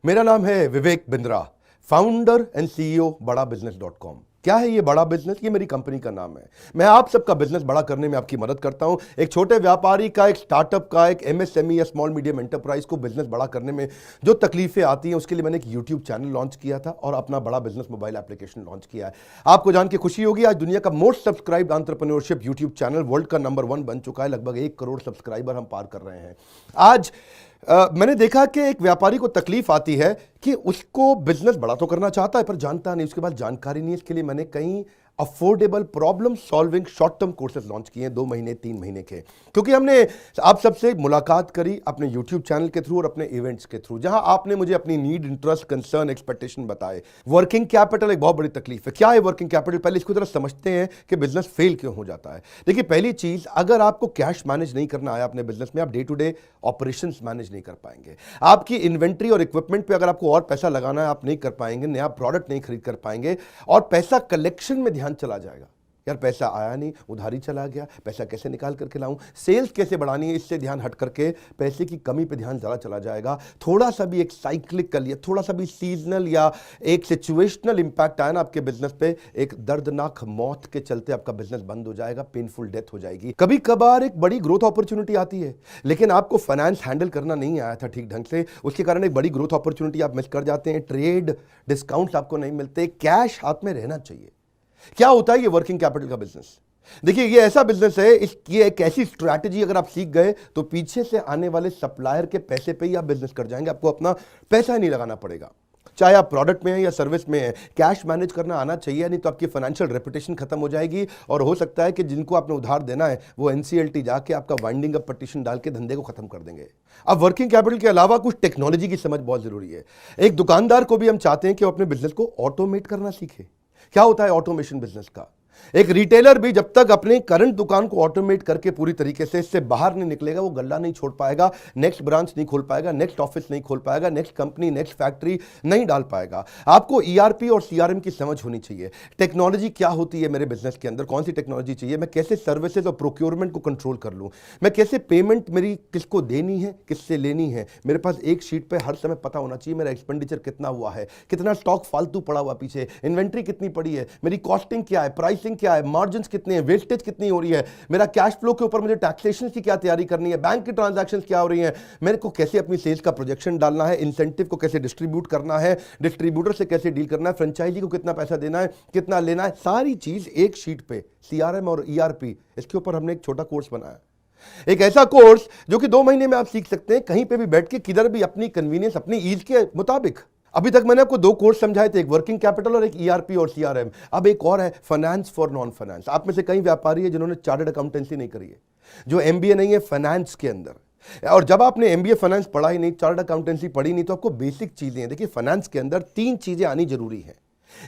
मेरा नाम है Vivek Bindra, founder and CEO बड़ा बिजनेस .com। क्या है ये बड़ा बिजनेस? ये मेरी कंपनी का नाम है। मैं आप सबका बिजनेस बड़ा करने में आपकी मदद करता हूं। एक छोटे व्यापारी का, एक स्टार्टअप का, एक एमएसएमई या स्मॉल मीडियम एंटरप्राइज को बिजनेस बड़ा करने में जो तकलीफें आती हैं, उसके लिए मैंने एक यूट्यूब चैनल लॉन्च किया था और अपना बड़ा बिजनेस मोबाइल एप्लीकेशन लॉन्च किया है। आपको जान के खुशी होगी, आज दुनिया का most subscribed entrepreneurship YouTube channel world का नंबर 1 बन चुका है। लगभग 1 करोड़ सब्सक्राइबर हम पार कर रहे हैं। आज मैंने देखा कि एक व्यापारी को तकलीफ आती है कि उसको बिजनेस बड़ा तो करना चाहता है पर जानता नहीं, उसके बाद जानकारी नहीं है। इसके लिए मैंने कई affordable problem solving short term courses launch किए हैं, 2 महीने 3 महीने के, क्योंकि हमने आप सबसे मुलाकात करी अपने यूट्यूब चैनल के थ्रू और अपने इवेंट्स के थ्रू, जहां आपने मुझे अपनी नीड, इंटरेस्ट, कंसर्न, एक्सपेक्टेशन बताए। वर्किंग कैपिटल एक बहुत बड़ी तकलीफ है। क्या है वर्किंग कैपिटल? पहले इसको जरा समझते हैं कि बिजनेस फेल क्यों हो जाता है। देखिए, पहली चीज, अगर आपको कैश मैनेज नहीं करना आया अपने बिजनेस में, आप day to day operations manage नहीं कर पाएंगे। आपकी इन्वेंट्री और इक्विपमेंट पे अगर आपको और पैसा लगाना है, आप नहीं कर पाएंगे। नया प्रोडक्ट नहीं खरीद कर पाएंगे और पैसा कलेक्शन में ध्यान चला जाएगा। यार पैसा आया नहीं, उधारी चला गया, पैसा कैसे निकाल करके लाऊं, सेल्स कैसे बढ़ानी है, इससे ध्यान हट करके पैसे की कमी पे ध्यान ज़्यादा चला जाएगा। थोड़ा सा भी एक साइक्लिकल या थोड़ा सा भी सीजनल या एक सिचुएशनल इंपैक्ट आया ना आपके बिजनेस पे, एक दर्दनाक मौत के चलते आपका बिजनेस बंद हो जाएगा, पेनफुल डेथ हो जाएगी। कभी कभार एक बड़ी ग्रोथ अपॉर्चुनिटी आती है, लेकिन आपको फाइनेंस हैंडल करना नहीं आया था ठीक ढंग से, उसके कारण एक बड़ी ग्रोथ अपॉर्चुनिटी आप मिस कर जाते हैं। ट्रेड डिस्काउंट्स आपको नहीं मिलते, कैश हाथ में रहना चाहिए। क्या होता है ये वर्किंग कैपिटल का बिजनेस? देखिए, ये ऐसा बिजनेस है, ये एक ऐसी स्ट्रैटेजी अगर आप सीख गए तो पीछे से आने वाले सप्लायर के पैसे पे ही आप बिजनेस कर जाएंगे। आपको अपना पैसा नहीं लगाना पड़ेगा, चाहे आप प्रोडक्ट में हैं या सर्विस में हैं। कैश मैनेज करना आना चाहिए, नहीं तो आपकी फाइनेंशियल रेपुटेशन खत्म हो जाएगी और हो सकता है कि जिनको आपने उधार देना है वो एनसीएलटी जाके आपका वाइंडिंग अप पटिशन डाल के धंधे को खत्म कर देंगे। अब वर्किंग कैपिटल के अलावा कुछ टेक्नोलॉजी की समझ बहुत जरूरी है। एक दुकानदार को भी हम चाहते हैं कि वो अपने बिजनेस को ऑटोमेट करना सीखे। क्या होता है ऑटोमेशन बिजनेस का? एक रिटेलर भी जब तक अपने करंट दुकान को ऑटोमेट करके पूरी तरीके से इससे बाहर नहीं निकलेगा, वो गल्ला नहीं छोड़ पाएगा, नेक्स्ट ब्रांच नहीं खोल पाएगा, नेक्स्ट ऑफिस नहीं खोल पाएगा, नेक्स्ट कंपनी, नेक्स्ट फैक्ट्री नहीं डाल पाएगा। आपको ईआरपी और सीआरएम की समझ होनी चाहिए। टेक्नोलॉजी क्या होती है मेरे बिजनेस के अंदर, कौन सी टेक्नोलॉजी चाहिए, मैं कैसे सर्विसेज और प्रोक्योरमेंट को कंट्रोल कर लूं, मैं कैसे पेमेंट मेरी किसको देनी है, किससे लेनी है। मेरे पास एक शीट पे हर समय पता होना चाहिए मेरा एक्सपेंडिचर कितना हुआ है, कितना स्टॉक फालतू पड़ा हुआ पीछे, इन्वेंट्री कितनी पड़ी है, मेरी कॉस्टिंग क्या है, प्राइसिंग क्या है, मार्जिन कितने हैं, वेस्टेज कितनी हो रही है, मेरा कैश फ्लो के ऊपर मुझे टैक्सेशन की क्या तैयारी करनी है, बैंक की ट्रांजैक्शंस क्या हो रही हैं, मेरे को कैसे अपनी सेल्स का प्रोजेक्शन डालना है, इंसेंटिव को कैसे डिस्ट्रीब्यूट करना है, डिस्ट्रीब्यूटर से कैसे डील करना है, फ्रेंचाइजी को कितना पैसा देना है, कितना लेना है, सारी चीज एक शीट पे, सीआरएम और ईआरपी, इसके ऊपर हमने एक छोटा कोर्स बनाया। एक ऐसा कोर्स जो कि 2 महीने में आप सीख सकते हैं, कहीं पे भी बैठ के, किधर भी, अपनी कन्वीनियंस, अपनी ईज के मुताबिक। अभी तक मैंने आपको 2 कोर्स समझाए थे, एक वर्किंग कैपिटल और एक ईआरपी और सीआरएम। अब एक और है फाइनेंस फॉर नॉन फाइनेंस। आप में से कई व्यापारी है जिन्होंने चार्टर्ड अकाउंटेंसी नहीं करी है, जो एमबीए नहीं है फाइनेंस के अंदर। और जब आपने एमबीए फाइनेंस पढ़ा ही नहीं, चार्टर्ड अकाउंटेंसी पढ़ी नहीं, तो आपको बेसिक चीजें हैं। देखिए, फाइनेंस के अंदर 3 चीजें आनी जरूरी है।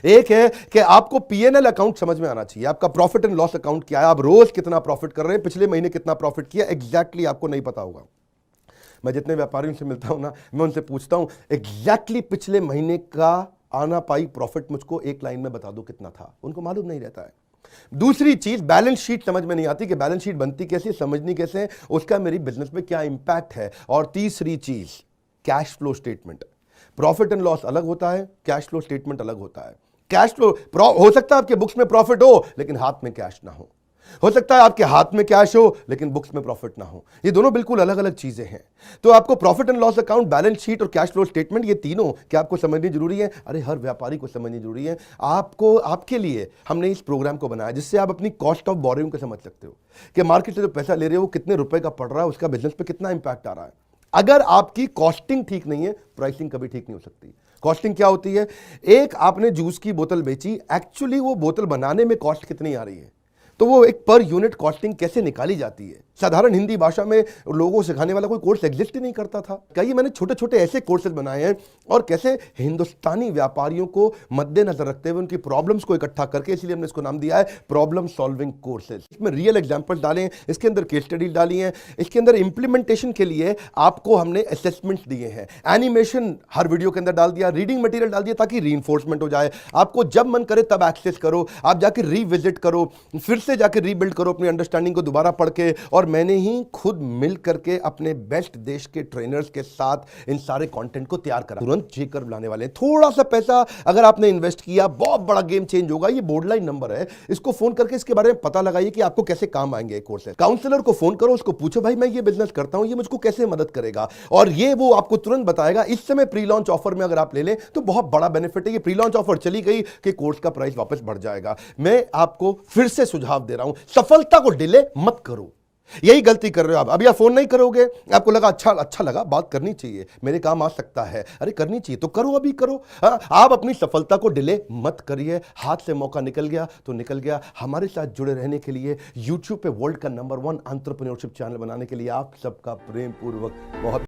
एक है कि आपको पीएनएल अकाउंट समझ में आना चाहिए, आपका प्रॉफिट एंड लॉस अकाउंट क्या है, आप रोज कितना प्रॉफिट कर रहे हैं, पिछले महीने कितना प्रॉफिट किया, एग्जैक्टली आपको नहीं पता होगा। मैं जितने व्यापारियों से मिलता हूं ना, मैं उनसे पूछता हूं एग्जैक्टली पिछले महीने का आना पाई प्रॉफिट मुझको एक लाइन में बता दो कितना था, उनको मालूम नहीं रहता है। दूसरी चीज, बैलेंस शीट समझ में नहीं आती कि बैलेंस शीट बनती कैसे, समझनी कैसे, उसका मेरी बिजनेस में क्या इंपैक्ट है। और तीसरी चीज, cash flow statement. Profit and loss अलग होता है, कैश फ्लो स्टेटमेंट अलग होता है। कैश फ्लो हो सकता है आपके बुक्स में प्रॉफिट हो लेकिन हाथ में कैश ना हो सकता है आपके हाथ में कैश हो लेकिन बुक्स में प्रॉफिट ना हो। ये दोनों बिल्कुल अलग अलग चीजें हैं। तो आपको profit and loss account, balance sheet और कैश फ्लो स्टेटमेंट, ये तीनों क्या आपको समझनी जरूरी है? अरे हर व्यापारी को समझनी जरूरी है। आपको, आपके लिए हमने इस प्रोग्राम को बनाया जिससे आप अपनी कॉस्ट ऑफ बोरोइंग को समझ सकते हो कि मार्केट से जो पैसा ले रहे हो वो कितने रुपए का पड़ रहा है, उसका बिजनेस पे कितना इंपैक्ट आ रहा है। अगर आपकी कॉस्टिंग ठीक नहीं है, प्राइसिंग कभी ठीक नहीं हो सकती। कॉस्टिंग क्या होती है? एक आपने जूस की बोतल बेची, एक्चुअली वो बोतल बनाने में कॉस्ट कितनी आ रही है, तो वो एक पर यूनिट कॉस्टिंग कैसे निकाली जाती है। साधारण हिंदी भाषा में लोगों को सिखाने वाला कोई कोर्स एग्जिस्ट ही नहीं करता था। कई मैंने छोटे छोटे ऐसे कोर्सेज बनाए हैं और कैसे हिंदुस्तानी व्यापारियों को मद्देनजर रखते हुए उनकी प्रॉब्लम्स को इकट्ठा करके, इसलिए हमने इसको नाम दिया है प्रॉब्लम सॉल्विंग कोर्सेज। इसमें रियल एग्जांपल्स डाले हैं, इसके अंदर केस स्टडी डाली है, इसके अंदर इंप्लीमेंटेशन के लिए आपको हमने असेसमेंट्स दिए हैं, एनिमेशन हर वीडियो के अंदर डाल दिया, रीडिंग मटेरियल डाल दिया ताकि रीइंफोर्समेंट हो जाए। आपको जब मन करे तब एक्सेस करो, आप जाके रीविजिट करो, फिर से जाके रीबिल्ड करो अपनी अंडरस्टैंडिंग को दोबारा पढ़ के, और मैंने ही खुद मिल करके अपने बेस्ट देश के ट्रेनर्स के साथ इन सारे कंटेंट को तैयार करा। तुरंत चेकर बुलाने वाले हैं। थोड़ा सा पैसा अगर आपने इन्वेस्ट किया, बहुत बड़ा गेम चेंज होगा। ये बोर्डलाइन नंबर है, इसको फोन करके इसके बारे में पता लगाइए कि आपको कैसे काम आएंगे कोर्सेज। काउंसलर को फोन करो, उसको पूछो भाई मैं ये बिजनेस करता हूं, ये मुझको कैसे मदद करेगा, और ये वो आपको तुरंत बताएगा। इस समय प्री लॉन्च ऑफर में अगर आप ले लें तो बहुत बड़ा बेनिफिट है। ये प्री लॉन्च ऑफर चली गई कि कोर्स का प्राइस वापस बढ़ जाएगा। मैं आपको फिर से सुझाव दे रहा हूं, सफलता को डिले मत करो। यही गलती कर रहे हो आप। अभी आप फोन नहीं करोगे, आपको लगा अच्छा लगा, बात करनी चाहिए, मेरे काम आ सकता है, अरे करनी चाहिए तो करो, अभी करो। आप अपनी सफलता को डिले मत करिए। हाथ से मौका निकल गया तो निकल गया। हमारे साथ जुड़े रहने के लिए, यूट्यूब पे वर्ल्ड का नंबर 1 एंटरप्रेन्योरशिप चैनल बनाने के लिए आप सबका प्रेम पूर्वक बहुत